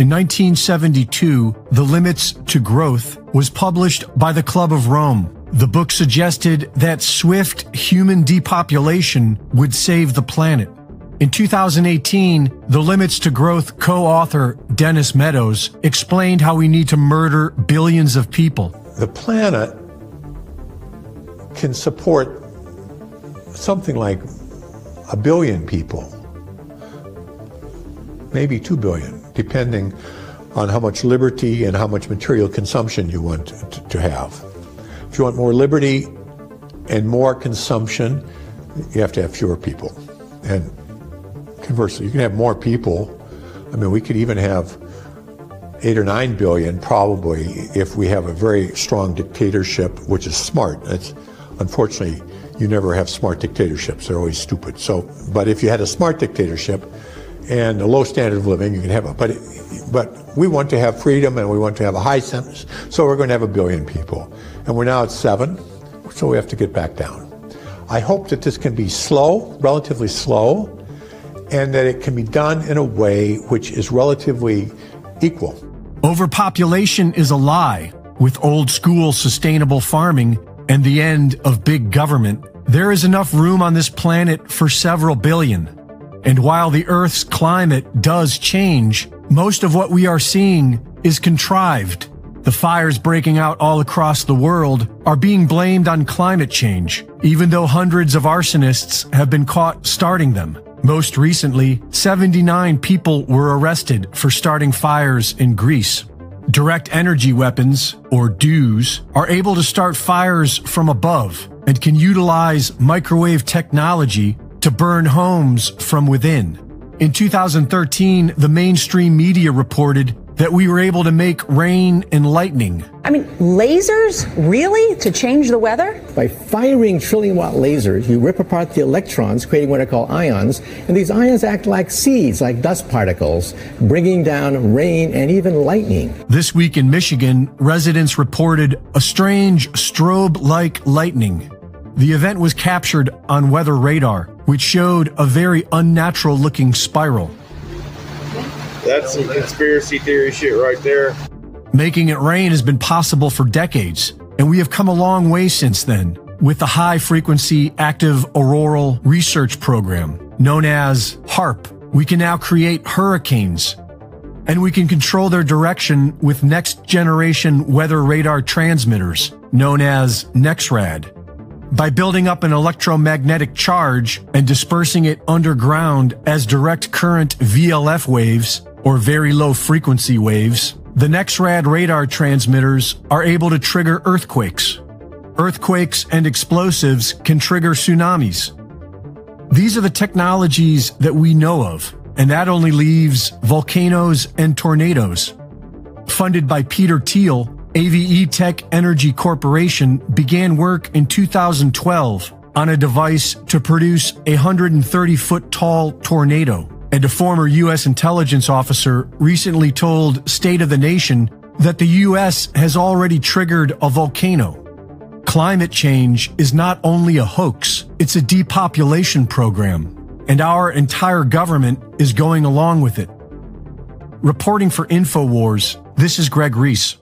In 1972, The Limits to Growth was published by the Club of Rome. The book suggested that swift human depopulation would save the planet. In 2018, The Limits to Growth co-author Dennis Meadows explained how we need to murder billions of people. The planet can support something like 1 billion people, maybe 2 billion, depending on how much liberty and how much material consumption you want to have. If you want more liberty and more consumption, you have to have fewer people. And conversely, you can have more people. I mean, we could even have 8 or 9 billion probably if we have a very strong dictatorship, which is smart. That's, unfortunately, you never have smart dictatorships. They're always stupid. So, but if you had a smart dictatorship and a low standard of living, you can have it. But we want to have freedom and we want to have a high sentence, so we're going to have 1 billion people. And we're now at 7, so we have to get back down. I hope that this can be slow, relatively slow, and that it can be done in a way which is relatively equal. Overpopulation is a lie. With old school sustainable farming and the end of big government, there is enough room on this planet for several billion. And while the Earth's climate does change, most of what we are seeing is contrived. The fires breaking out all across the world are being blamed on climate change, even though hundreds of arsonists have been caught starting them. Most recently, 79 people were arrested for starting fires in Greece. Direct energy weapons, or DEWs, are able to start fires from above and can utilize microwave technology to burn homes from within. In 2013, the mainstream media reported that we were able to make rain and lightning. I mean, lasers? Really? To change the weather? By firing trillion-watt lasers, you rip apart the electrons, creating what are called ions, and these ions act like seeds, like dust particles, bringing down rain and even lightning. This week in Michigan, residents reported a strange strobe-like lightning. The event was captured on weather radar, which showed a very unnatural-looking spiral. That's some conspiracy theory shit right there. Making it rain has been possible for decades, and we have come a long way since then with the High Frequency Active Auroral Research Program, known as HAARP. We can now create hurricanes, and we can control their direction with next-generation weather radar transmitters, known as NEXRAD. By building up an electromagnetic charge and dispersing it underground as direct current VLF waves, or very low frequency waves, the NEXRAD radar transmitters are able to trigger earthquakes. Earthquakes and explosives can trigger tsunamis. These are the technologies that we know of, and that only leaves volcanoes and tornadoes. Funded by Peter Thiel, AVE Tech Energy Corporation began work in 2012 on a device to produce a 130-foot tall tornado. And a former U.S. intelligence officer recently told State of the Nation that the U.S. has already triggered a volcano. Climate change is not only a hoax, it's a depopulation program, and our entire government is going along with it. Reporting for InfoWars, this is Greg Reese.